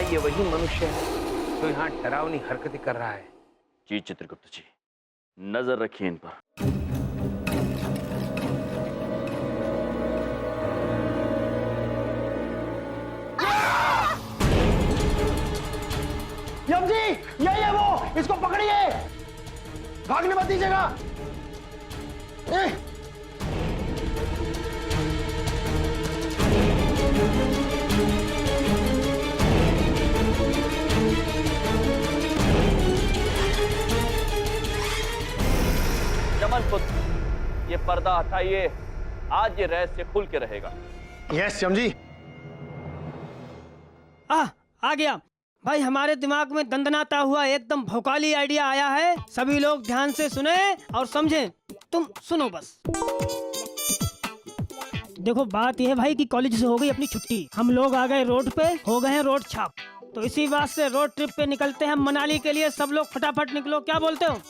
ये वही मनुष्य है जो यहाँ डरावनी हरकतें कर रहा है? जी चित्रगुप्त जी, नजर रखिए इन पर। यम जी, यही है वो, इसको पकड़िए, भागने मत दीजिएगा। जमल पुत्र, ये पर्दा हटाइए, आज ये रहस्य खुल के रहेगा। यस यम जी। आ गया भाई, हमारे दिमाग में दंदनाता हुआ एकदम भौकाली आइडिया आया है। सभी लोग ध्यान से सुने और समझें। तुम सुनो बस। देखो बात यह है भाई कि कॉलेज से हो गई अपनी छुट्टी, हम लोग आ गए रोड पे, हो गए हैं रोड छाप। तो इसी बात से रोड ट्रिप पे निकलते हैं मनाली के लिए। सब लोग फटाफट निकलो, क्या बोलते हो?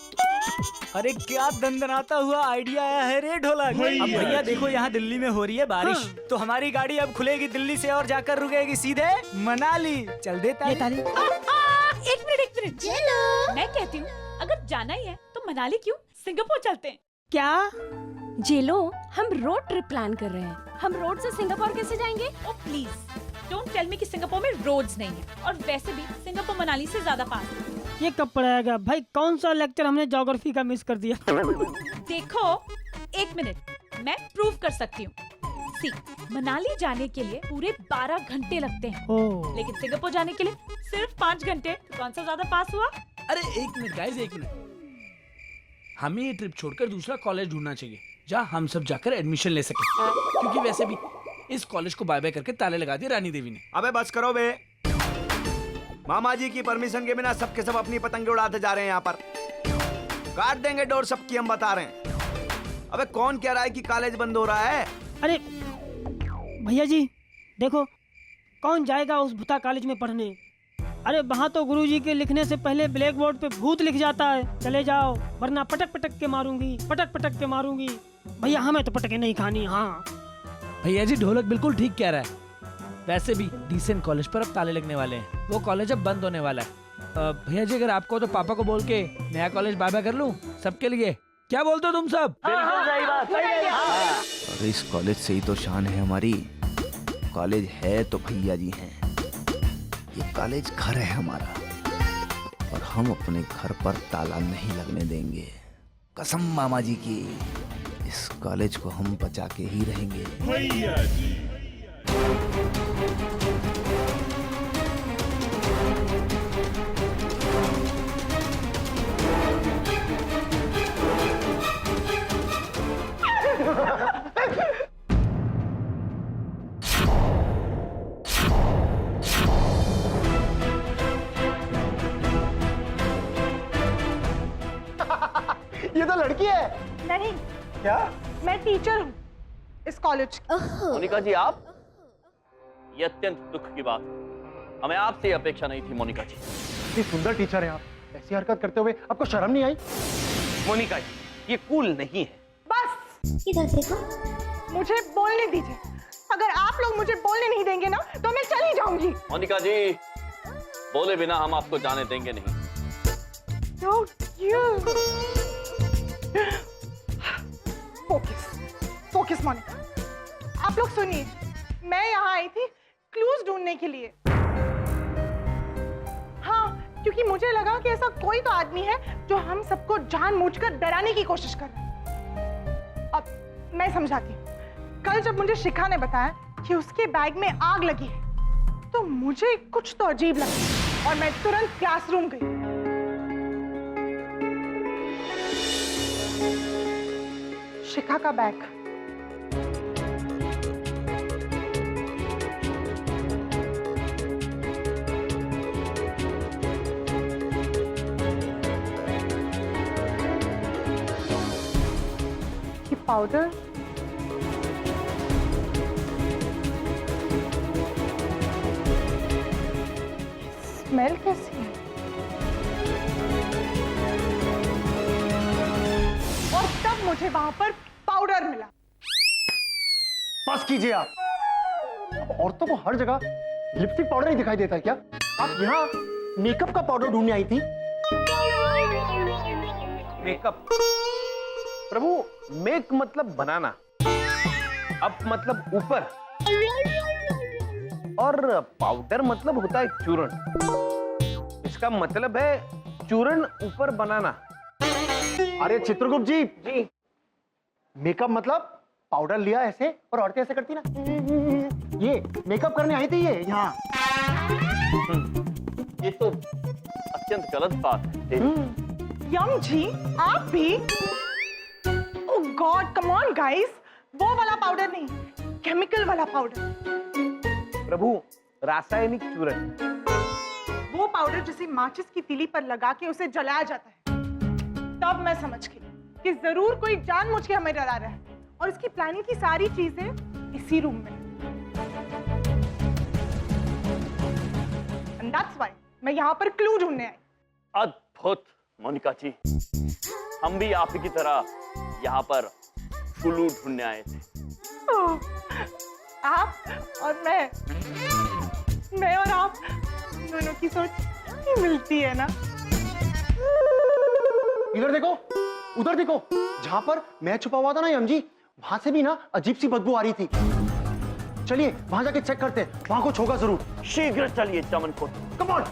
अरे क्या दंदनाता हुआ आइडिया आया है रे ढोलक। अब भैया देखो यहाँ दिल्ली में हो रही है बारिश, हाँ। तो हमारी गाड़ी अब खुलेगी दिल्ली से और जाकर रुकेगी सीधे मनाली। चल दे ताली। एक मिनट मैं कहती हूँ अगर जाना ही है तो मनाली क्यों, सिंगापुर चलते हैं। क्या जेलो, हम रोड ट्रिप प्लान कर रहे हैं। हम रोड से सिंगापुर कैसे जाएंगे? ओ प्लीज डोंट टेल मी कि सिंगापुर में रोड्स नहीं है, और वैसे भी सिंगापुर मनाली से ज्यादा पास है। ये कब पढ़ाएगा भाई? कौन सा लेक्चर हमने ज्योग्राफी का मिस कर दिया? देखो एक मिनट, मैं प्रूव कर सकती हूँ। सी, मनाली जाने के लिए पूरे 12 घंटे लगते हैं, ओह, लेकिन सिंगापुर जाने के लिए सिर्फ 5 घंटे। तो कौन सा ज्यादा पास हुआ? अरे एक मिनट गाइस, एक मिनट। हमें ये ट्रिप छोड़कर दूसरा कॉलेज ढूंढना चाहिए जहाँ हम सब जाकर एडमिशन ले सके, क्योंकि वैसे भी इस कॉलेज को बाय बाय करके ताले लगा दिए रानी देवी ने। अबे बस करो बे, मामा जी की परमिशन के बिना सबके सब अपनी पतंगे उड़ाते जा रहे हैं यहाँ पर। काट देंगे डोर सबकी, हम बता रहे हैं। अबे कौन कह रहा है कि कॉलेज बंद हो रहा है? अरे भैया जी देखो, कौन जाएगा उस भूता कॉलेज में पढ़ने? अरे वहाँ तो गुरुजी के लिखने से पहले ब्लैक बोर्ड पे भूत लिख जाता है। चले जाओ वरना पटक पटक के मारूंगी, पटक पटक के मारूंगी। भैया हमें तो पटके नहीं खानी। हाँ भैया जी ढोलक बिल्कुल ठीक कह रहा है। वैसे भी डिसेंट कॉलेज पर अब ताले लगने वाले हैं, वो कॉलेज अब बंद होने वाला है। भैया जी अगर आपको तो पापा को बोल के नया कॉलेज बाय बाय कर लूं सबके लिए, क्या बोलते हो तुम सब? बिल्कुल सही बात। अरे इस कॉलेज से ही तो शान है हमारी। कॉलेज है तो भैया जी हैं। ये कॉलेज घर है हमारा, और हम अपने घर पर ताला नहीं लगने देंगे। कसम मामा जी की, इस कॉलेज को हम बचा के ही रहेंगे। भैया जी। ये तो लड़की है। नहीं, क्या? मैं टीचर हूँ इस कॉलेज की। मोनिका जी आप, ये अत्यंत दुख की बात है। हमें आपसे ये अपेक्षा नहीं थी मोनिका जी। इतनी सुंदर टीचर है आप, ऐसी हरकत करते हुए आपको शर्म नहीं आई? मोनिका जी, ये कूल नहीं है। बस इधर देखो। मुझे बोलने दीजिए। अगर आप लोग मुझे बोलने नहीं देंगे ना तो मैं चली जाऊंगी। मोनिका जी, बोले बिना हम आपको जाने देंगे नहीं। फोकस मोनिका। आप लोग सुनिए, मैं यहाँ आई थी क्लूज ढूंढने के लिए। हाँ, क्योंकि मुझे लगा कि ऐसा कोई तो आदमी है जो हम सबको जानबूझकर डराने की कोशिश कर रहा है। अब मैं समझाती हूँ। कल जब मुझे शिखा ने बताया कि उसके बैग में आग लगी है, तो मुझे कुछ तो अजीब लगा और मैं तुरंत क्लासरूम गई। शिखा का बैग। ये पाउडर, स्मेल कैसी है? और तब मुझे वहां पर पाउडर मिला। बस कीजिए आप। औरतों को हर जगह लिपस्टिक पाउडर ही दिखाई देता है क्या? आप यहाँ मेकअप का पाउडर ढूंढने आई थी? मेकअप प्रभु, मेक मतलब बनाना, अप मतलब ऊपर, और पाउडर मतलब होता है चूर्ण। इसका मतलब है चूर्ण ऊपर बनाना। अरे चित्रगुप्त जी, जी मेकअप मतलब पाउडर लिया ऐसे और औरतें ऐसे करती ना, ये मेकअप करने आई थी ये यहाँ। ये तो अत्यंत गलत बात है देवी। यम जी, आप भी? ओह गॉड, कम ऑन गाइस, वो वाला पाउडर नहीं, केमिकल वाला पाउडर। प्रभु, रासायनिक चूर्ण। वो पाउडर जिसे माचिस की तीली पर लगा के उसे जलाया जाता है। तब मैं समझ गई कि जरूर कोई जानबूझ के हमें डरा रहा है, और इसकी प्लानिंग की सारी चीजें इसी रूम में। And that's why मैं यहाँ पर क्लू ढूंढने आई। अद्भुत मोनिका जी, हम भी आप ही की तरह यहाँ पर क्लू ढूंढने आए थे। ओह, आप और मैं और आप दोनों की सोच ही मिलती है ना। इधर देखो, उधर देखो, जहां पर मैं छुपा हुआ था ना यम जी, वहां से भी ना अजीब सी बदबू आ रही थी। चलिए वहां जाके चेक करते हैं, वहां कुछ होगा जरूर। शीघ्र चलिए चमनपुर। Come on.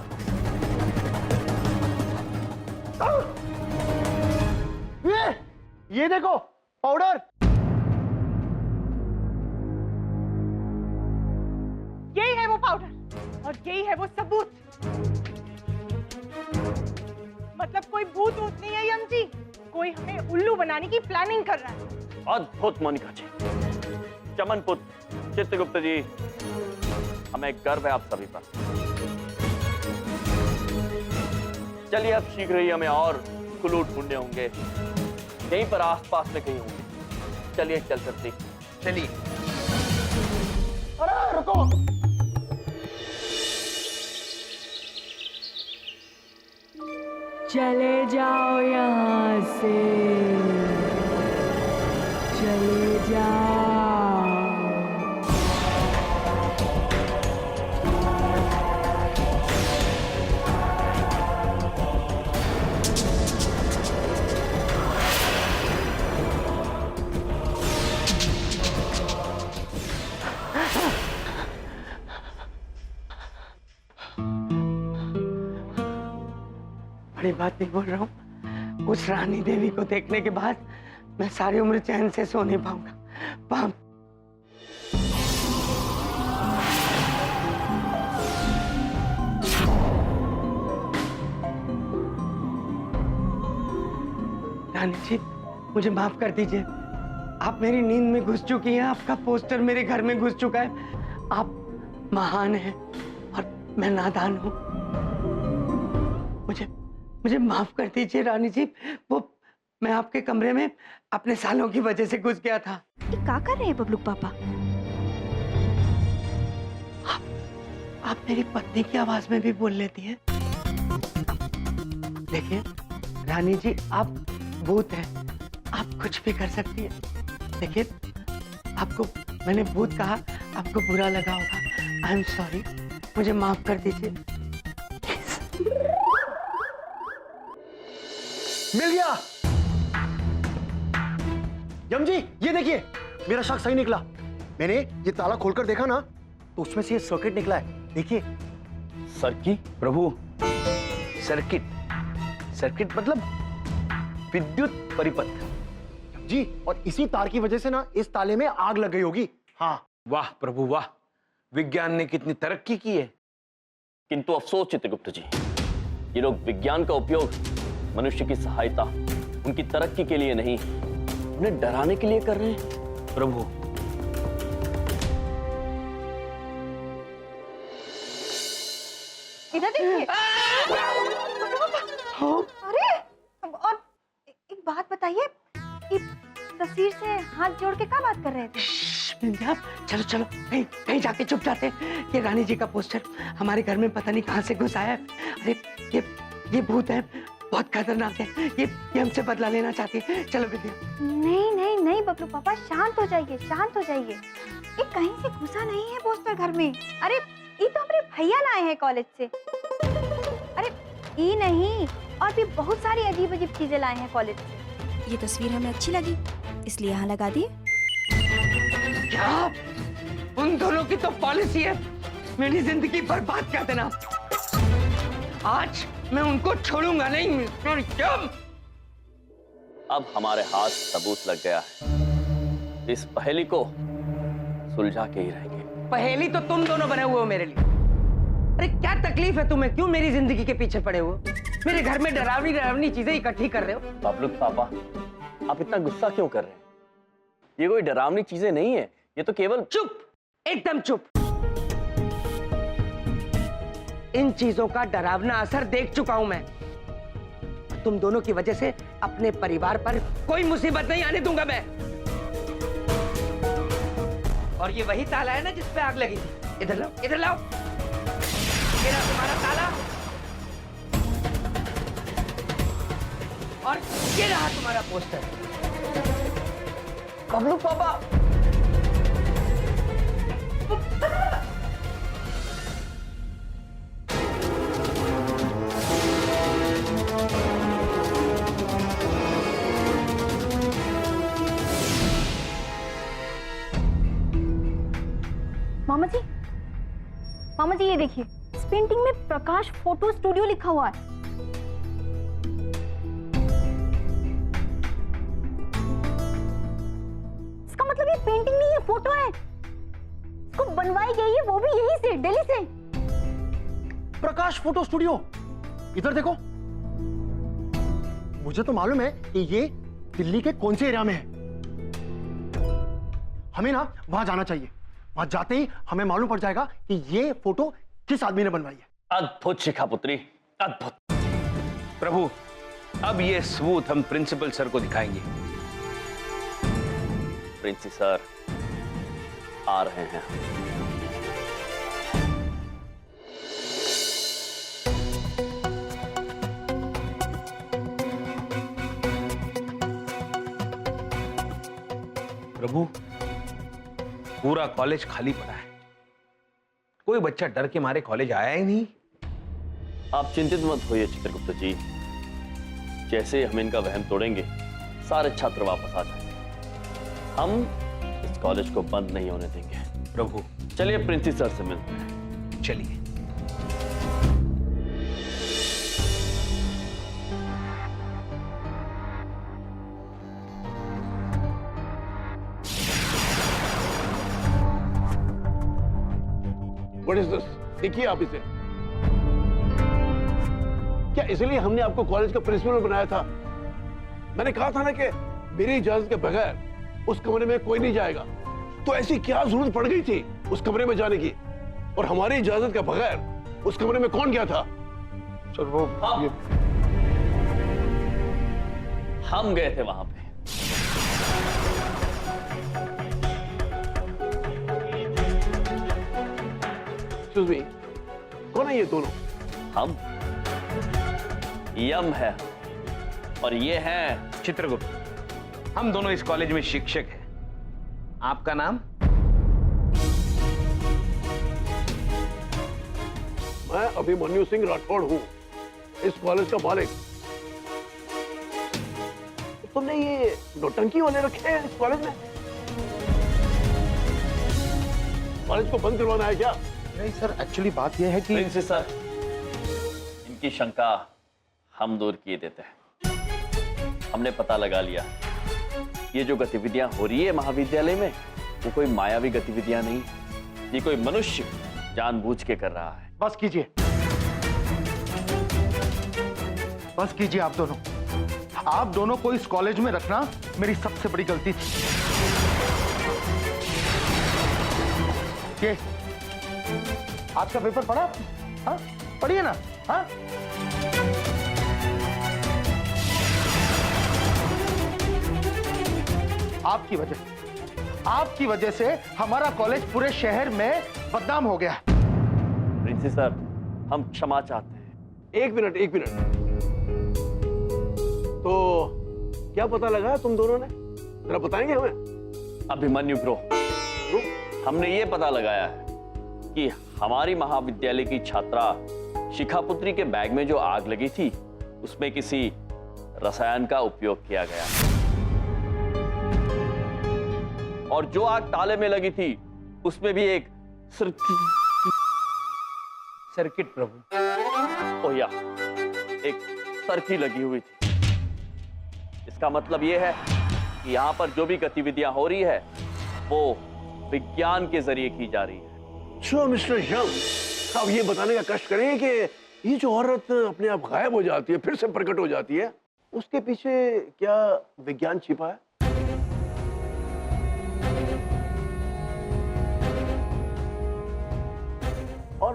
ये देखो पाउडर। यही है वो पाउडर, और यही है वो सबूत। मतलब कोई भूत वूत नहीं है यम जी, कोई हमें उल्लू बनाने की प्लानिंग कर रहा है। अद्भुत मोनिका जी। चमनपुर, चित्रगुप्त जी, हमें गर्व है आप सभी पर। चलिए अब शीघ्र ही हमें और क्लू ढूंढने होंगे, यहीं पर आसपास में कहीं होंगे। चलिए चल सकते, चलिए। अरे रुको, चले जाओ यहाँ से, चले जाओ। बड़ी बात नहीं बोल रहा हूँ, उस रानी देवी को देखने के बाद मैं सारी उम्र चैन से सो नहीं पाऊंगा। रानी जी, मुझे माफ कर दीजिए, आप मेरी नींद में घुस चुकी हैं, आपका पोस्टर मेरे घर में घुस चुका है। आप महान हैं और मैं नादान हूँ। मुझे माफ कर दीजिए रानी जी, वो मैं आपके कमरे में अपने सालों की वजह से घुस गया था। ये क्या कर रहे हैं बबलू पापा? आप मेरी पत्नी की आवाज में भी बोल लेती हैं। देखिए रानी जी, आप भूत हैं, आप कुछ भी कर सकती हैं। देखिए, आपको मैंने भूत कहा, आपको बुरा लगा होगा। आई एम सॉरी, मुझे माफ कर दीजिए। मिल गया। यम जी, ये देखिए, मेरा शक सही निकला। मैंने ये ताला खोलकर देखा ना, तो उसमें से ये सर्किट निकला है। देखिए। सर्किट? प्रभु, सर्किट, सर्किट मतलब विद्युत परिपथ जी, और इसी तार की वजह से ना इस ताले में आग लग गई होगी। हाँ। वाह प्रभु वाह, विज्ञान ने कितनी तरक्की की है। किंतु अफसोस चित्रगुप्त जी, ये लोग विज्ञान का उपयोग मनुष्य की सहायता, उनकी तरक्की के लिए नहीं, उन्हें डराने के लिए कर रहे हैं। प्रभु, इधर देखिए। अरे, और एक बात बताइए, इस तस्वीर से हाथ जोड़ के क्या बात कर रहे थे? बिंदिया, चलो चलो, कहीं जाके चुप जाते हैं। ये रानी जी का पोस्टर हमारे घर में पता नहीं कहाँ से घुस आया है। अरे ये भूत है, बहुत खतरनाक है। ये हमसे बदला लेना चाहती है। चलो बिंदिया। नहीं नहीं नहीं बबलू पापा, शांत हो जाइए, शांत हो जाइए। ये कहीं से घुसा नहीं है पोस्टर घर में। अरे ये तो हमारे भैया लाए हैं कॉलेज से। ई नहीं, और भी बहुत सारी अजीब अजीब चीजें लाए हैं कॉलेज से। ये तस्वीर हमें अच्छी लगी, इसलिए यहाँ लगा दिए। क्या? उन दोनों की तो पॉलिसी है मेरी जिंदगी बर्बाद कर देना। आज मैं उनको छोड़ूंगा नहीं मिस्टर यम। अब हमारे हाथ सबूत लग गया है, इस पहेली को सुलझा के ही रहेंगे। पहेली तो तुम दोनों बने हुए हो मेरे लिए। अरे क्या तकलीफ है तुम्हें? क्यों मेरी जिंदगी के पीछे पड़े हो? मेरे घर में डरावनी डरावनी चीजें इकट्ठी कर रहे हो। बबलू पापा, आप इतना गुस्सा क्यों कर रहे हैं? ये कोई डरावनी चीजें नहीं है, ये तो केवल। चुप, एकदम चुप। इन चीजों का डरावना असर देख चुका हूं मैं। तुम दोनों की वजह से अपने परिवार पर कोई मुसीबत नहीं आने दूंगा मैं। और ये वही ताला है ना जिस पे आग लगी थी? इधर लाओ, इधर लाओ। ये रहा तुम्हारा ताला, और ये रहा तुम्हारा पोस्टर। बबलू पापा, मामा जी ये देखिए, इस पेंटिंग में प्रकाश फोटो स्टूडियो लिखा हुआ है। इसका मतलब ये पेंटिंग नहीं, ये फोटो है। इसको बनवाई गई है वो भी यहीं से, दिल्ली से। प्रकाश फोटो स्टूडियो, इधर देखो। मुझे तो मालूम है कि ये दिल्ली के कौन से एरिया में है। हमें ना वहां जाना चाहिए। वहां जाते ही हमें मालूम पड़ जाएगा कि ये फोटो किस आदमी ने बनवाई है। अद्भुत शिखा पुत्री, अद्भुत। प्रभु, अब ये सबूत हम प्रिंसिपल सर को दिखाएंगे। प्रिंसी सर आ रहे हैं। प्रभु, पूरा कॉलेज खाली पड़ा है। कोई बच्चा डर के मारे कॉलेज आया ही नहीं। आप चिंतित मत होइए चित्रगुप्त जी, जैसे हम इनका वहम तोड़ेंगे सारे छात्र वापस आ जाएंगे। हम इस कॉलेज को बंद नहीं होने देंगे। प्रभु चलिए प्रिंसी सर से मिलते हैं। चलिए। What is this? देखिए आप इसे। क्या इसलिए हमने आपको कॉलेज का प्रिंसिपल बनाया था? मैंने कहा था ना कि मेरी इजाजत के बगैर उस कमरे में कोई नहीं जाएगा। तो ऐसी क्या जरूरत पड़ गई थी उस कमरे में जाने की? और हमारी इजाजत के बगैर उस कमरे में कौन गया था? सर वो हम गए थे वहां पे। Excuse me, कौन है ये दोनों? हम यम है और ये है चित्रगुप्त। हम दोनों इस कॉलेज में शिक्षक हैं। आपका नाम? मैं अभिमन्यु सिंह राठौड़ हूं, इस कॉलेज का मालिक। तो तुमने ये नौटंकी वाले रखे हैं इस कॉलेज में? कॉलेज को बंद करवाना है क्या? नहीं सर, एक्चुअली बात यह है कि प्रिंसी सर, इनकी शंका हम दूर किए देते हैं। हमने पता लगा लिया, ये जो गतिविधियां हो रही है महाविद्यालय में, वो कोई मायावी गतिविधियां नहीं, ये कोई मनुष्य जानबूझ के कर रहा है। बस कीजिए, बस कीजिए। आप दोनों को इस कॉलेज में रखना मेरी सबसे बड़ी गलती थी। ये आज का पेपर पढ़ा? हाँ, पढ़िए ना। हाँ, आपकी वजह से हमारा कॉलेज पूरे शहर में बदनाम हो गया। प्रिंसी सर, हम क्षमा चाहते हैं। एक मिनट। तो क्या पता लगा तुम दोनों ने? जरा बताएंगे हमें। अभिमन्यु ब्रो, हमने ये पता लगाया है कि हमारी महाविद्यालय की छात्रा शिखापुत्री के बैग में जो आग लगी थी उसमें किसी रसायन का उपयोग किया गया और जो आग ताले में लगी थी उसमें भी एक सर्किट प्रभु। ओया, एक सर्की लगी हुई थी। इसका मतलब यह है कि यहां पर जो भी गतिविधियां हो रही है वो विज्ञान के जरिए की जा रही है। अच्छा मिस्टर यंग, आप ये बताने का कष्ट करेंगे कि ये जो औरत अपने आप गायब हो जाती है फिर से प्रकट हो जाती है, उसके पीछे क्या विज्ञान छिपा है? और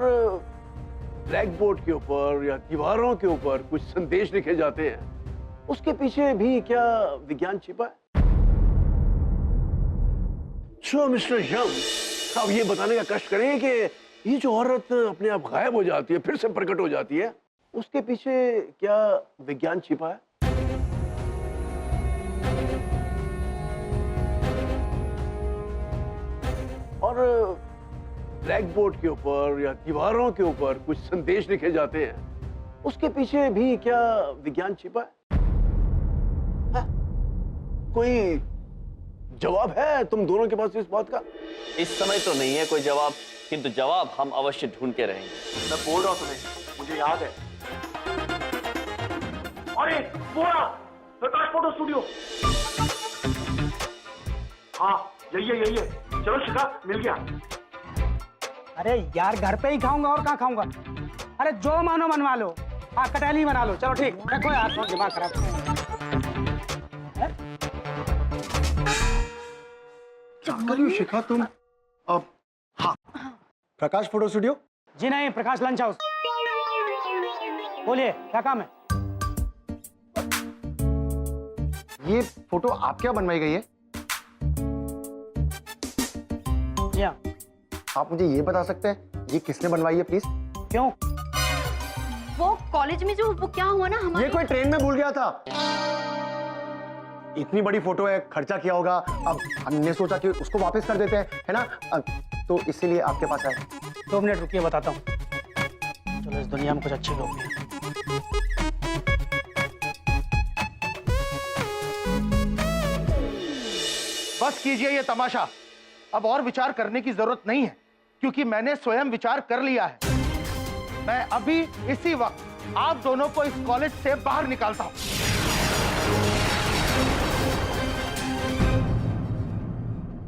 ब्लैक बोर्ड के ऊपर या दीवारों के ऊपर कुछ संदेश लिखे जाते हैं, उसके पीछे भी क्या विज्ञान छिपा है? अच्छा मिस्टर यंग, आप ये बताने का कष्ट करेंगे कि ये जो औरत अपने आप गायब हो जाती है फिर से प्रकट हो जाती है, उसके पीछे क्या विज्ञान छिपा है? और ब्लैक बोर्ड के ऊपर या दीवारों के ऊपर कुछ संदेश लिखे जाते हैं, उसके पीछे भी क्या विज्ञान छिपा है? हाँ? कोई जवाब है तुम दोनों के पास इस बात का? इस समय तो नहीं है कोई जवाब, किंतु जवाब हम अवश्य ढूंढ के रहेंगे। मैं बोल रहा हूं तुम्हें, मुझे याद है। अरे वो रहा, प्रकाश फोटो स्टूडियो। हाँ यही है। चलो शिखा, मिल गया। अरे यार घर पे ही खाऊंगा और कहाँ खाऊंगा। अरे जो मानो मनवा लो। हाँ कटहली बना लो, चलो ठीक। रखो यार, थोड़ा दिमाग खराब। क्या कर रही हो शिखा तुम? अब हाँ, प्रकाश फोटो स्टूडियो। जी नहीं, प्रकाश लंच हाउस। बोलिए क्या काम है? ये फोटो आप क्या बनवाई गई है? जी आप मुझे ये बता सकते हैं ये किसने बनवाई है प्लीज? क्यों? वो कॉलेज में जो वो क्या हुआ ना हमारे। ये कोई ट्रेन में भूल गया था। इतनी बड़ी फोटो है, खर्चा किया होगा, अब हमने सोचा कि उसको वापस कर देते हैं, है ना? तो इसीलिए आपके पास आए। 2 मिनट रुकिए, बताता हूँ। चलो इस दुनिया में कुछ अच्छे लोग हैं। बस कीजिए ये तमाशा, अब और विचार करने की जरूरत नहीं है, क्योंकि मैंने स्वयं विचार कर लिया है। मैं अभी इसी वक्त आप दोनों को इस कॉलेज से बाहर निकालता हूं।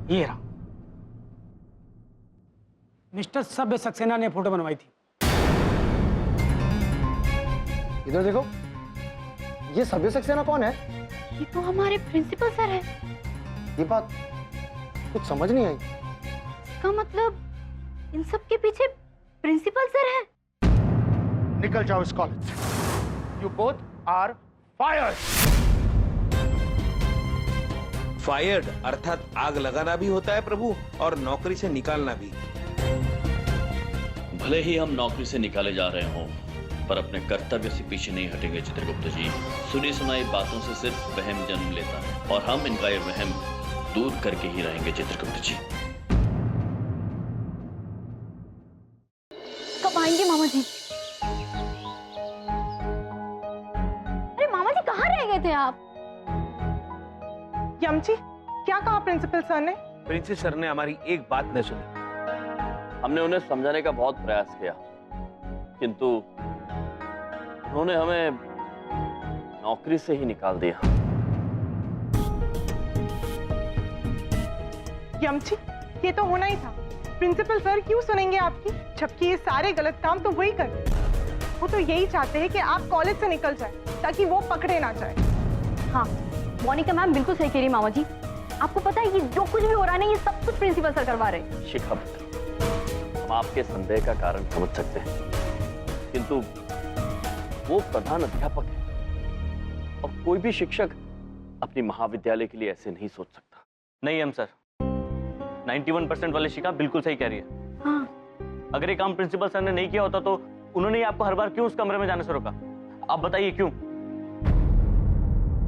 ये रहा, मिस्टर सभ्य सक्सेना ने फोटो बनवाई थी। इधर देखो, ये सभ्य सक्सेना कौन है? ये तो हमारे प्रिंसिपल सर है। ये बात कुछ समझ नहीं आई। इसका मतलब इन सब के पीछे प्रिंसिपल सर है। निकल जाओ इस कॉलेज से। You both are fired. Fired अर्थात आग लगाना भी होता है प्रभु, और नौकरी से निकालना भी। भले ही हम नौकरी से निकाले जा रहे हों, पर अपने कर्तव्य से पीछे नहीं हटेंगे चित्रगुप्त जी। सुनी सुनाई बातों से सिर्फ वहम जन्म लेता है, और हम इनका ये वहम दूर करके ही रहेंगे चित्रगुप्त जी। कब आएंगे मामा जी? अरे मामा जी कहाँ रह गए थे आप? यमची, क्या कहा प्रिंसिपल सर ने? प्रिंसिपल सर ने हमारी एक बात नहीं सुनी। हमने उन्हें समझाने का बहुत प्रयास किया, किंतु उन्होंने हमें नौकरी से ही निकाल दिया। यमची, ये तो होना ही था। प्रिंसिपल सर क्यों सुनेंगे आपकी, जबकि ये सारे गलत काम तो वही कर रहे हैं। वो तो यही चाहते हैं कि आप कॉलेज से निकल जाए, ताकि वो पकड़े ना जाए। हाँ, मोनिका मैम बिल्कुल सही कह रही मामा जी। आपको पता है ये जो कुछ भी हो रहा है ना, ये सब कुछ प्रिंसिपल सर करवा रहे हैं। शिखापुत्री, हम आपके संदेह का कारण समझ सकते हैं, किंतु वो प्रधान अध्यापक है और कोई भी शिक्षक अपनी महाविद्यालय के लिए ऐसे नहीं सोच सकता। नहीं हम सर, 91% वाली शिखा बिल्कुल सही कह रही है। हाँ। अगर ये काम प्रिंसिपल सर ने नहीं किया होता तो उन्होंने आपको हर बार क्यों उस कमरे में जाने से रोका? आप बताइए क्यों?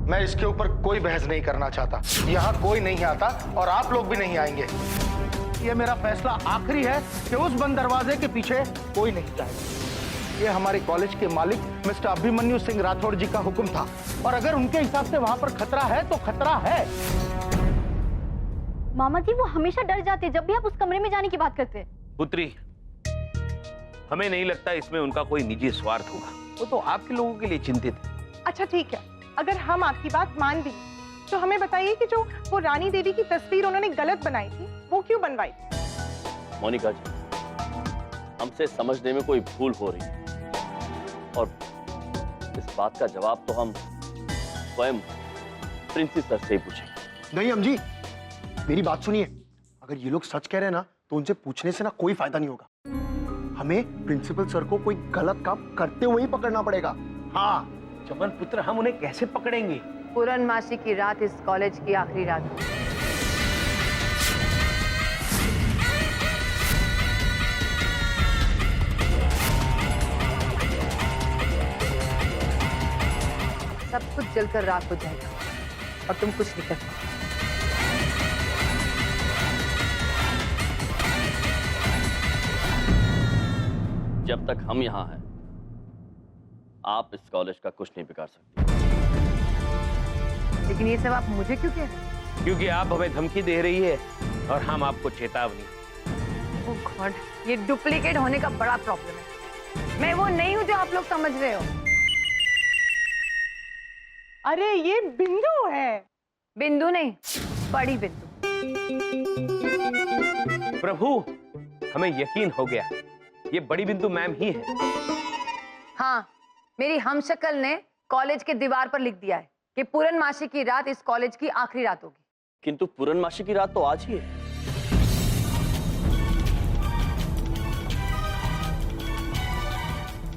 मैं इसके ऊपर कोई बहस नहीं करना चाहता। यहाँ कोई नहीं आता और आप लोग भी नहीं आएंगे। ये मेरा फैसला आखिरी है कि उस बंद दरवाजे के पीछे कोई नहीं जाएगा। ये हमारे कॉलेज के मालिक मिस्टर अभिमन्यु सिंह राठौड़ जी का हुक्म था, और अगर उनके हिसाब से वहां पर खतरा है तो खतरा है। मामा जी वो हमेशा डर जाते जब भी आप उस कमरे में जाने की बात करते हैं। पुत्री, हमें नहीं लगता इसमें उनका कोई निजी स्वार्थ होगा। वो तो आपके लोगों के लिए चिंतित है। अच्छा ठीक है, अगर हम आपकी बात मान भी तो हमें बताइए कि जो वो रानी देवी की तस्वीर उन्होंने गलत बनाई थी वो क्यों बनवाई? मोनिका जी, हमसे समझने में कोई भूल हो रही है, और इस बात का जवाब तो हम स्वयं प्रिंसिपल सर से ही पूछेंगे। नहीं अम्जी, मेरी बात सुनिए, अगर ये लोग सच कह रहे हैं ना तो उनसे पूछने से ना कोई फायदा नहीं होगा। हमें प्रिंसिपल सर को कोई गलत काम करते हुए ही पकड़ना पड़ेगा। हाँ चमन पुत्र, हम उन्हें कैसे पकड़ेंगे? पूर्णमासी की रात इस कॉलेज की आखिरी रात है। सब कुछ जलकर राख हो जाएगा और तुम कुछ नहीं कर पाओगे। जब तक हम यहाँ हैं, आप इस कॉलेज का कुछ नहीं बिगाड़ सकते। लेकिन ये सब आप मुझे क्यों कह रहे हैं? क्योंकि आप हमें धमकी दे रही है और हम आपको चेतावनी। ओह गॉड, ये डुप्लीकेट होने का बड़ा प्रॉब्लम है। मैं वो नहीं हूँ जो आप लोग समझ रहे हो। अरे ये बिंदु है। बिंदु नहीं, बड़ी बिंदु। प्रभु, हमें यकीन हो गया, ये बड़ी बिंदु मैम ही है। हाँ, मेरी हमशक्ल ने कॉलेज के दीवार पर लिख दिया है कि पूर्णमासी की रात इस कॉलेज की आखिरी रात होगी। किंतु पूर्णमासी की रात तो आज ही है।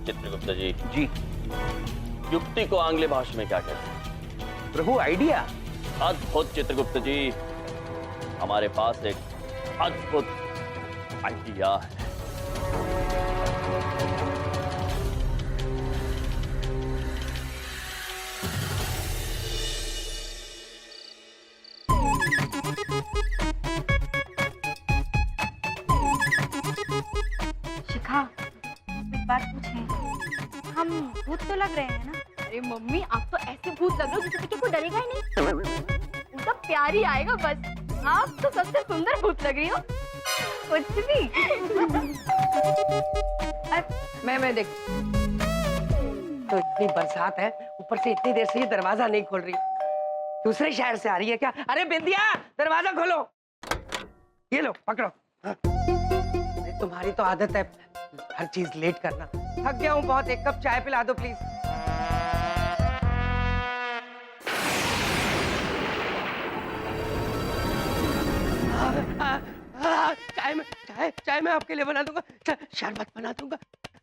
चित्रगुप्त जी, युक्ति को आंग्ल भाषा में क्या कहते हैं? प्रभु, आइडिया। अद्भुत चित्रगुप्त जी, हमारे पास एक अद्भुत आइडिया है। शिखा, एक बात पूछें, हम भूत तो लग रहे हैं ना? अरे मम्मी, आप तो ऐसे भूत लग रहे हो जिससे कि कोई डरेगा ही नहीं। उनका प्यार ही आएगा बस। आप तो सबसे सुंदर भूत लग रही हो। कुछ भी। मैं देख, तो इतनी बरसात है, ऊपर से इतनी देर से ये दरवाजा नहीं खोल रही। दूसरे शहर से आ रही है क्या? अरे बिंदिया, दरवाजा खोलो। ये लो, पकड़ो। हाँ। तुम्हारी तो आदत है हर चीज लेट करना। थक गया हूँ बहुत, एक कप चाय पिला दो प्लीज। चाय मैं आपके लिए बना दूंगा, शरबत बना दूंगा,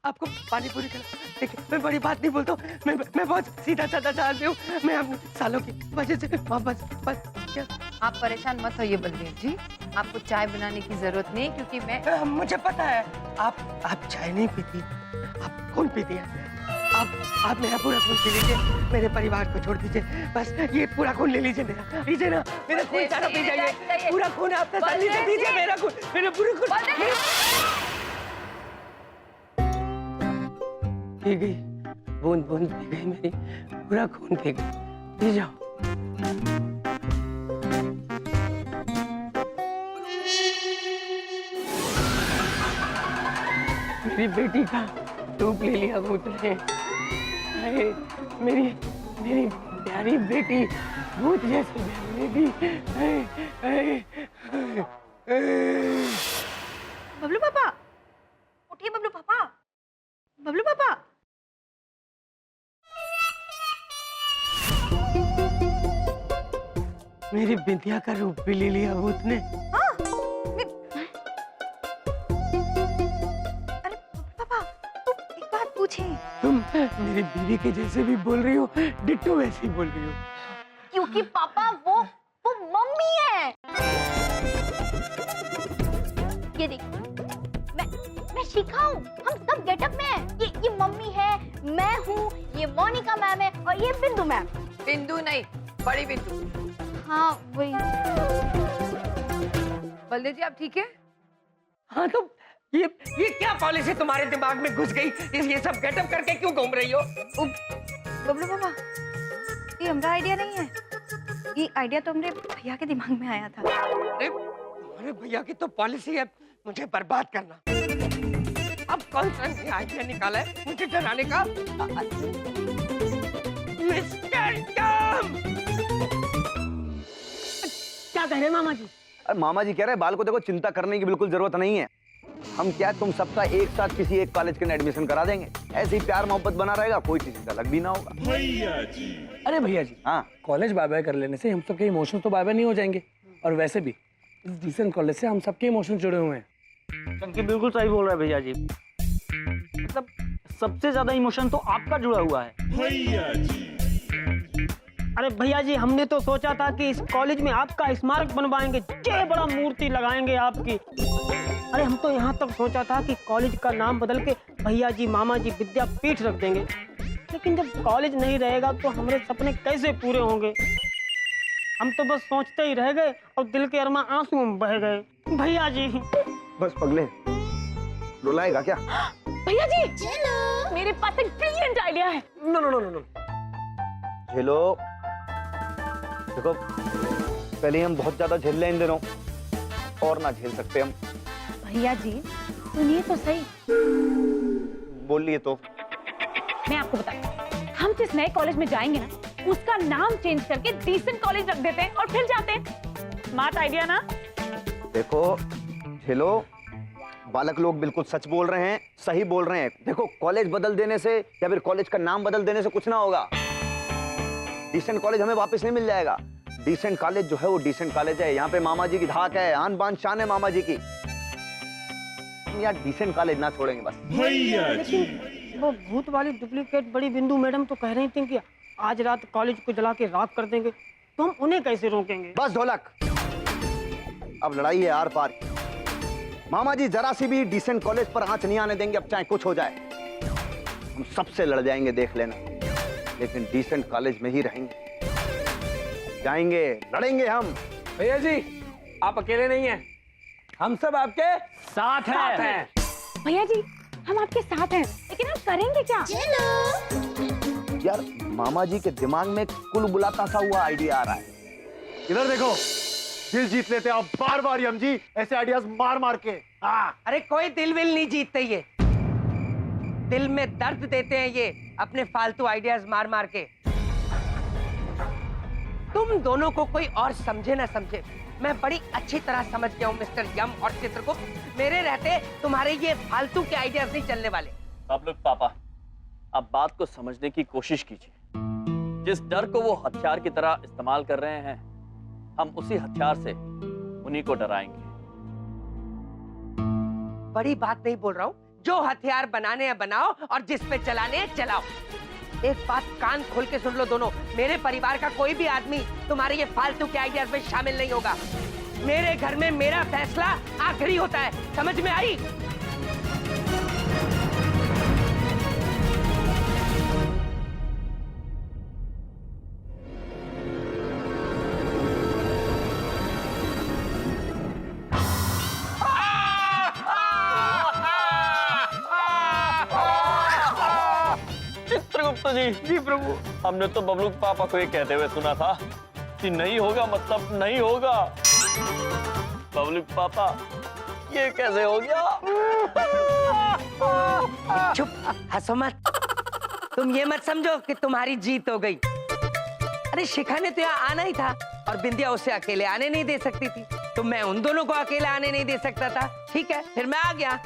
आपको पानी पूरी खिला। देखिए, मैं बड़ी बात नहीं बोलता हूँ, मैं बहुत सीधा साधा आदमी हूँ। मैं अपने सालों की वजह से बस आप परेशान मत होइए बलदेव जी, आपको चाय बनाने की जरूरत नहीं, क्योंकि मैं मुझे पता है आप चाय नहीं पीती, आप खून पीती हैं। आप मेरा पूरा खून पी लीजिए, मेरे परिवार को छोड़ दीजिए, बस ये पूरा खून ले लीजिए मेरा, लीजिए ना, मेरा खून सारा पी जाइए, पूरा खून आप तसल्ली से दीजिए, मेरा खून, मेरा पूरा खून पी गई, बूंद बूंद पी गई मेरी, पूरा खून पी गई, पी जाओ। मेरी बेटी का रूप ले लिया भूत ने। मेरी प्यारी बेटी भूत जैसी बेटी। बबलू पापा, उठिए बबलू पापा, बबलू पापा। मेरी बिंदिया का रूप भी ले लिया भूत ने। तुम मेरी बीवी के जैसे भी बोल रही हो, डिट्टो वैसे ही बोल रही हो। क्योंकि पापा वो मम्मी है। ये देखो, मैं शिखा हूँ, हम सब गेटअप में हैं। ये मम्मी है, मैं हूँ, ये मोनिका मैम है और ये बिंदु मैम। बिंदु नहीं, बड़ी बिंदु। हाँ वही। बलदेव जी, आप ठीक है? हाँ, तो ये क्या पॉलिसी तुम्हारे दिमाग में घुस गई? ये सब गेटअप करके क्यों घूम रही हो? बबलू पापा, ये हमारा आइडिया नहीं है, ये आइडिया तो हमरे भैया के दिमाग में आया था। अरे तुम्हारे भैया की तो पॉलिसी है मुझे बर्बाद करना। अब कौन सा आइडिया निकाला है मुझे डराने का? Mister Tom! क्या कह रहे हैं मामा जी? अरे मामा जी कह रहे हैं बाल को देखो, चिंता करने की बिल्कुल जरूरत नहीं है। हम क्या तुम सबका एक साथ किसी एक कॉलेज के एडमिशन करा देंगे, ऐसे ही प्यार मोहब्बत बना रहेगा, कोई किसी से अलग भी ना होगा। अरे भैया जी, हाँ, कॉलेज बाय बाय कर लेने से हम सबके इमोशंस तो बाय बाय नहीं हो जाएंगे, और वैसे भी इस डिसेंट कॉलेज से हम सबके इमोशंस जुड़े हुए हैं। चंकी बिल्कुल सही बोल रहा है भैया जी। मतलब सबसे ज्यादा इमोशन तो आपका जुड़ा हुआ है भैया जी। अरे भैया जी, हमने तो सोचा था कि इस कॉलेज में आपका स्मारक बनवाएंगे, ये बड़ा मूर्ति लगाएंगे आपकी। अरे हम तो यहाँ तक सोचा था कि कॉलेज का नाम बदल के भैया जी मामा जी विद्यापीठ रख देंगे, लेकिन जब कॉलेज नहीं रहेगा तो हमारे सपने कैसे पूरे होंगे? हम तो बस सोचते ही रह गए और दिल के अरमा आंसू में बह गए। भैया जी बस पगले, रुलाएगा क्या? भैया जी, मेरे पास एक ब्रिलियंट आइडिया है। No no no no no, झेलो। देखो, पहले हम बहुत ज्यादा झेल रहे हैं इन दिनों, और ना झेल सकते हम। भैया जी सुनिए तो सही। बोलिए तो। मैं आपको बताती हूँ, हम जिस नए कॉलेज में जाएंगे ना, उसका नाम चेंज करके डिसेंट कॉलेज रख देते हैं और फिर जाते हैं। स्मार्ट आइडिया ना? देखो झेलो, बालक लोग बिल्कुल सच बोल रहे हैं, सही बोल रहे हैं। देखो, कॉलेज बदल देने से या फिर कॉलेज का नाम बदल देने से कुछ ना होगा। डिसेंट कॉलेज हमें वापस नहीं मिल जाएगा। डिसेंट कॉलेज जो है वो डिसेंट कॉलेज है, यहाँ पे मामा जी की धाक है, आन बान शान है मामा जी की। हम यार डिसेंट कॉलेज ना छोड़ेंगे बस। लेकिन वो भूत वाली डुप्लीकेट बड़ी बिंदु मैडम तो कह रही थी कि आज रात कॉलेज को जला के राख कर देंगे, तो हम उन्हें कैसे रोकेंगे? बस ढोलक, अब लड़ाई है आर पार की। मामा जी जरा सी भी डिसेंट कॉलेज पर आंच नहीं आने देंगे, अब चाहे कुछ हो जाए। हम सबसे लड़ जाएंगे, देख लेना, लेकिन डिसेंट कॉलेज में ही रहेंगे, जाएंगे, लड़ेंगे हम। भैया जी, आप अकेले नहीं हैं, हम सब आपके साथ हैं। भैया जी, हम आपके साथ हैं, लेकिन आप करेंगे क्या? यार मामा जी के दिमाग में कुल बुलाता सा हुआ आइडिया आ रहा है। इधर देखो, दिल जीत लेते हैं आप बार बार यम जी, ऐसे आइडियाज मार मार के। अरे कोई दिल विल नहीं जीतते, ये दिल में दर्द देते हैं ये अपने फालतू आइडियाज मार मार के। तुम दोनों को कोई और समझे ना समझे, मैं बड़ी अच्छी तरह समझ गया हूँ मिस्टर यम और चित्रगुप्त। मेरे रहते तुम्हारे ये फालतू के आइडियाज नहीं चलने वाले। आप लोग पापा, आप बात को समझने की कोशिश कीजिए। जिस डर को वो हथियार की तरह इस्तेमाल कर रहे हैं, हम उसी हथियार से उन्हीं को डराएंगे। बड़ी बात नहीं बोल रहा हूँ, जो हथियार बनाने हैं बनाओ और जिस पे चलाने हैं चलाओ। एक बात कान खोल के सुन लो दोनों, मेरे परिवार का कोई भी आदमी तुम्हारे ये फालतू के आइडियाज में शामिल नहीं होगा। मेरे घर में मेरा फैसला आखिरी होता है, समझ में आई? चित्रगुप्त जी प्रभु, हमने तो बबलू पापा को ये कहते हुए सुना था कि नहीं होगा मतलब नहीं होगा। बबलू पापा, ये कैसे हो गया? चुप, हंसो मत। तुम ये मत समझो कि तुम्हारी जीत हो गई। अरे शिखा ने तो यहाँ आना ही था और बिंदिया उसे अकेले आने नहीं दे सकती थी, तो मैं उन दोनों को अकेले आने नहीं दे सकता था। ठीक है, फिर मैं आ गया।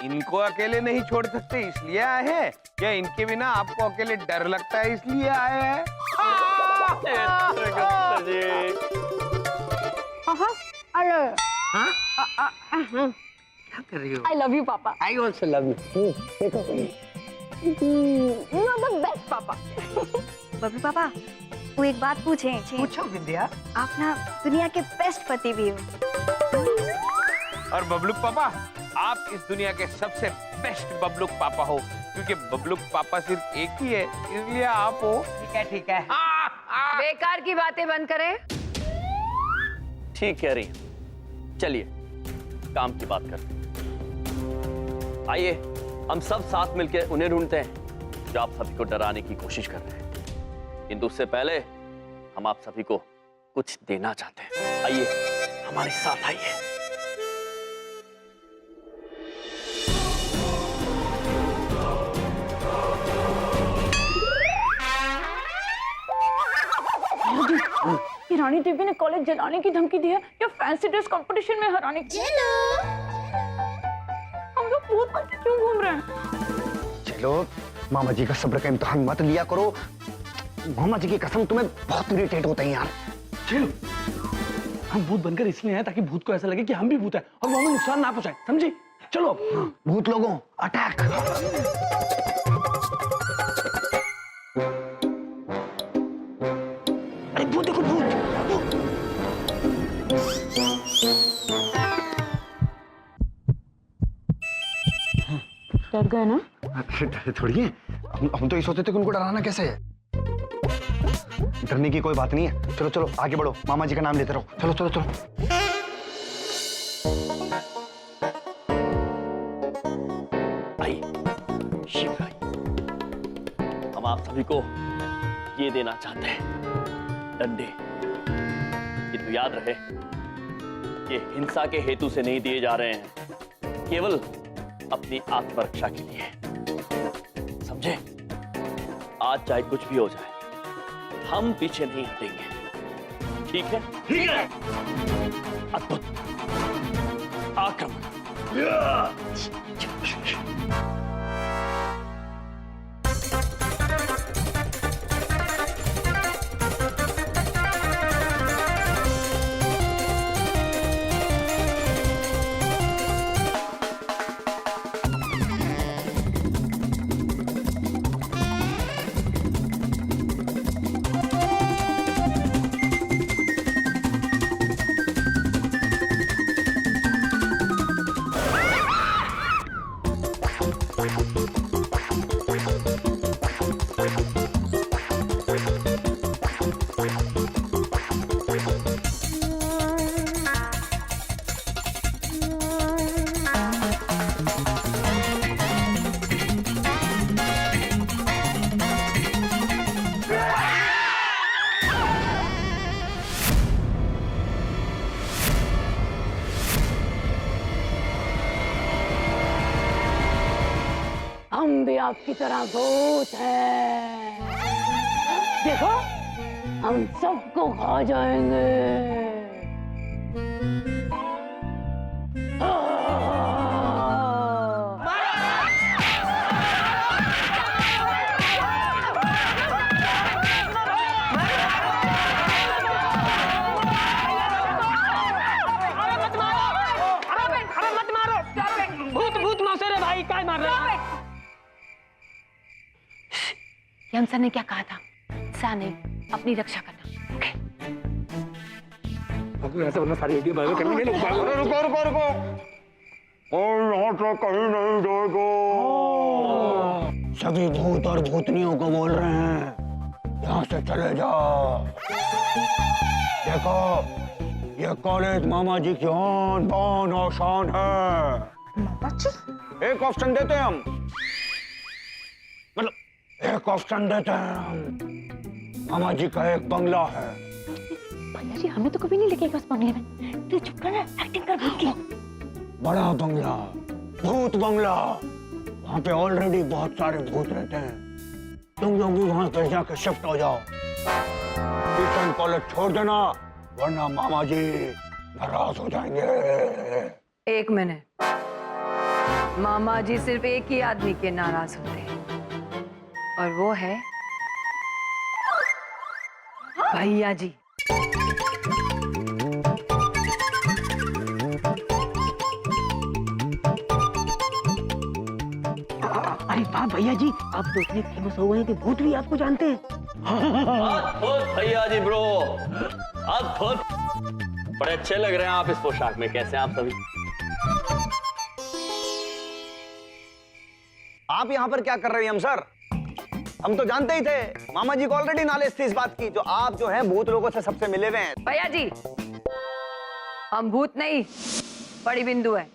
इनको अकेले नहीं छोड़ सकते इसलिए आए हैं, या इनके बिना आपको अकेले डर लगता है इसलिए आए हैं? क्या कर रही हो? I love you, पापा। I also love you. You are the best, पापा। बबलू पापा, वो एक बात पूछें? पूछो बिंदिया। आप ना दुनिया के बेस्ट पति भी हो। और बबलूक पापा, आप इस दुनिया के सबसे बेस्ट बबलूक पापा हो, क्योंकि बबलूक पापा सिर्फ एक ही है, इसलिए आप हो। ठीक है, ठीक है। बेकार की बातें बंद करें। ठीक कह रही हैं। चलिए काम की बात करते हैं। आइए हम सब साथ मिलकर उन्हें ढूंढते हैं जो आप सभी को डराने की कोशिश कर रहे हैं। किंतु उससे पहले हम आप सभी को कुछ देना चाहते हैं। आइए हमारे साथ आइए। ये रानी देवी ने कॉलेज जलाने की धमकी दी है या फैंसी ड्रेस कंपटीशन में हराने की? हम लोग भूत बन के क्यों घूम रहे हैं? चलो मामा जी का सब्र का इम्तिहान मत लिया करो। मामा जी की कसम तुम्हें बहुत इरिटेट होते हैं यार। चलो हम भूत बनकर इसलिए हैं ताकि भूत को ऐसा लगे कि हम भी भूत हैं और वो हमें नुकसान ना पहुंचाए, समझी? चलो भूत लोगों अटैक। अरे भूत देखो, भूत। डर गए ना? डरे थोड़ी है, हम तो ये सोचते थे कि उनको डराना कैसे है। डरने की कोई बात नहीं है। चलो चलो आगे बढ़ो, मामा जी का नाम लेते रहो। चलो चलो चलो। हम आप सभी को ये देना चाहते हैं, डंडे। किंतु याद रहे ये हिंसा के हेतु से नहीं दिए जा रहे हैं, केवल अपनी आत्मरक्षा के लिए, समझे? आज चाहे कुछ भी हो जाए हम पीछे नहीं हटेंगे, ठीक है? ठीक है। अद्भुत आक्रमण। हम भी आपकी तरह भूत हैं। देखो हम सबको खा जाएंगे। भूत मौसे रे भाई, काय मार रहा है? यम सर ने क्या कहा था? सा नहीं, अपनी रक्षा करना। ऐसा वरना सारी वीडियो वायरल करने के लोग रुको रुको रुको, और यहाँ से कहीं नहीं जाएगा। सभी भूत और भूतनियों को बोल रहे हैं यहाँ से चले जाओ। देखो ये कॉलेज मामा जी की आन बान और शान है। मामा जी? एक ऑप्शन देते हैं हम, मतलब एक ऑप्शन देते हैं हम। मामा जी का एक बंगला है। भैया जी हमें तो कभी नहीं लगेगा उस बंगले में। तू चुप कर, एक्टिंग कर भूत की। बड़ा बंगला, भूत बंगला। वहाँ पे ऑलरेडी बहुत सारे भूत रहते हैं। तुम लोग भी वहाँ पे जाकर शिफ्ट हो जाओ। ट्यूशन कॉलेज छोड़ देना, वरना मामा जी नाराज हो जाएंगे। एक मिनट, मामा जी सिर्फ एक ही आदमी के नाराज होते हैं और वो है भैया जी। अरे वाह भैया जी, आप तो इतने फेमस हो गए हैं कि भूत भी आपको जानते हैं। अद्भुत भैया जी ब्रो, अद्भुत। बड़े अच्छे लग रहे हैं आप इस पोशाक में। कैसे हैं आप सभी? आप यहाँ पर क्या कर रहे हैं हम सर? हम तो जानते ही थे, मामा जी को ऑलरेडी नॉलेज थी इस बात की, जो आप जो हैं भूत लोगों से सबसे मिले हुए हैं। भैया जी हम भूत नहीं, बड़ी बिंदु है।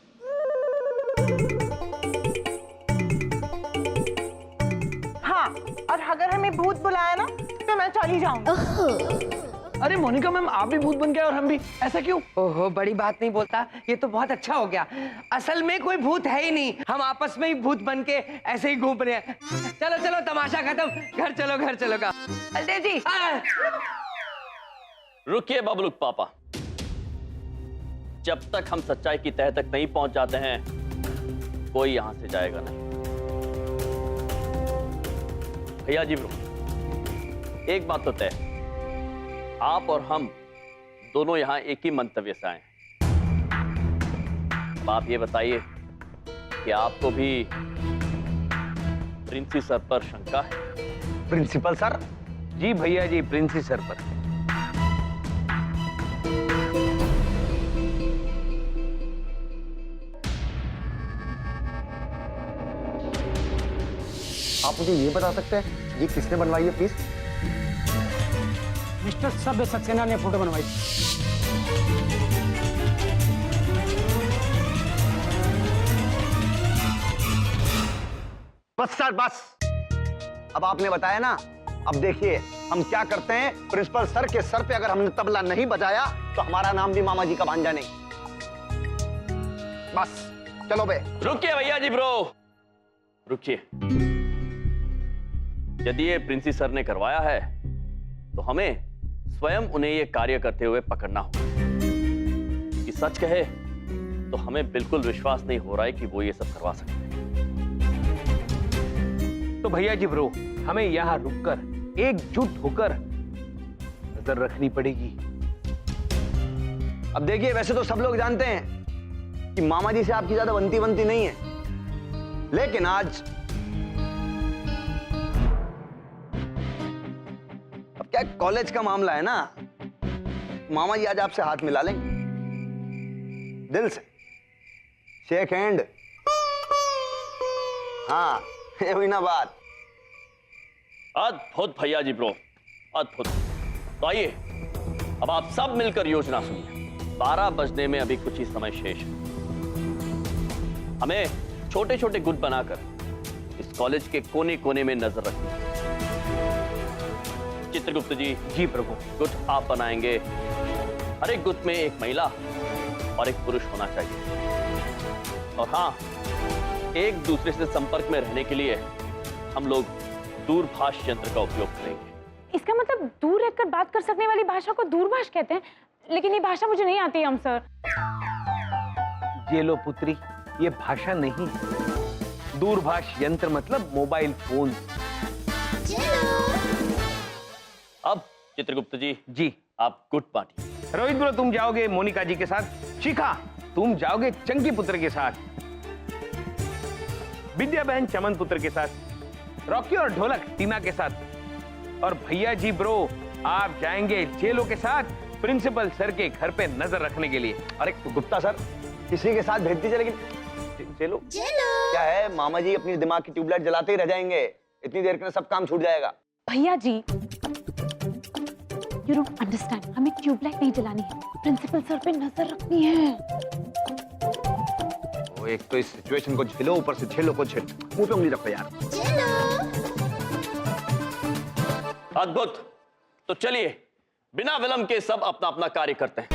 भूत बुलाया ना तो मैं चली जाऊंगी। अरे मोनिका मैम, आप भी भूत बन गए और हम भी, ऐसा क्यों? ओहो, बड़ी बात नहीं बोलता, ये तो बहुत अच्छा हो गया। असल में कोई भूत है ही नहीं, हम आपस में ही भूत बन के ऐसे ही घूम रहे हैं। चलो चलो, तमाशा खत्म, घर चलो घर चलो का। बलदेव जी, रुकिए बबलूक पापा, जब तक हम सच्चाई की तह तक नहीं पहुंच जाते हैं कोई यहां से जाएगा नहीं। भैया जी ब्रो, एक बात तो तय, आप और हम दोनों यहां एक ही मंतव्य से आए हैं। अब आप ये बताइए कि आपको भी प्रिंसी सर पर शंका है? Principal sir? जी भैया जी, प्रिंसी सर पर। आप मुझे ये बता सकते हैं ये किसने बनवाई है प्लीज? मिस्टर सभ्य सक्सेना ने फोटो बनवाई। बस सर बस, अब आपने बताया ना, अब देखिए हम क्या करते हैं। प्रिंसिपल सर के सर पे अगर हमने तबला नहीं बजाया तो हमारा नाम भी मामा जी का भांजा नहीं। बस चलो बे। रुकिए भैया जी ब्रो, रुकिए। यदि ये प्रिंसी सर ने करवाया है तो हमें स्वयं उन्हें ये कार्य करते हुए पकड़ना होगा। कि सच कहे तो हमें बिल्कुल विश्वास नहीं हो रहा है कि वो ये सब करवा सकते हैं। तो भैया जी ब्रो, हमें यहां रुककर एकजुट होकर नजर रखनी पड़ेगी। अब देखिए, वैसे तो सब लोग जानते हैं कि मामा जी से आपकी ज्यादा बनती नहीं है, लेकिन आज अब क्या कॉलेज का मामला है ना, मामा जी आज आपसे हाथ मिला लेंगे दिल से, शेक हैंड। हाँ, ये हुई ना बात। अद्भुत भैया जी ब्रो, अद्भुत। तो आइए अब आप सब मिलकर योजना सुनिए। 12 बजने में अभी कुछ ही समय शेष है। हमें छोटे छोटे गुट बनाकर इस कॉलेज के कोने कोने में नजर रखनी है। चित्रगुप्त जी। जी प्रभु। गुट आप बनाएंगे। हर एक गुट में एक महिला और एक पुरुष होना चाहिए। और हाँ, एक दूसरे से संपर्क में रहने के लिए हम लोग दूरभाष यंत्र का उपयोग करेंगे। इसका मतलब दूर रहकर बात कर सकने वाली भाषा को दूरभाष कहते हैं, लेकिन ये भाषा मुझे नहीं आती हम सर। ये लो पुत्री, ये भाषा नहीं है। दूरभाष यंत्र मतलब मोबाइल फोन। अब चित्रगुप्त जी। जी। आप गुट बांटिए। रोहित ब्रो, तुम जाओगे मोनिका जी के साथ। शिखा, तुम जाओगे चंकी पुत्र के साथ। विद्या बहन चमन पुत्र के साथ। रॉकी और ढोलक टीना के साथ। और भैया जी ब्रो, आप जाएंगे जेलो के साथ प्रिंसिपल सर के घर पे नजर रखने के लिए। अरे गुप्ता सर, किसी के साथ भेजती चले, लेकिन जेलो क्या है, मामा जी अपनी दिमाग की ट्यूबलाइट जलाते ही रह जाएंगे। इतनी देर के सब काम छूट जाएगा। भैया जी, यू डोंट अंडरस्टैंड, हमें ट्यूबलाइट नहीं जलानी है, प्रिंसिपल सर पे नजर रखनी है। वो एक तो इस सिचुएशन को झेलो, ऊपर से झेलो को झेल। मुंह पे उंगली रखो यार। अद्भुत। तो चलिए बिना विलंब के सब अपना अपना कार्य करते हैं।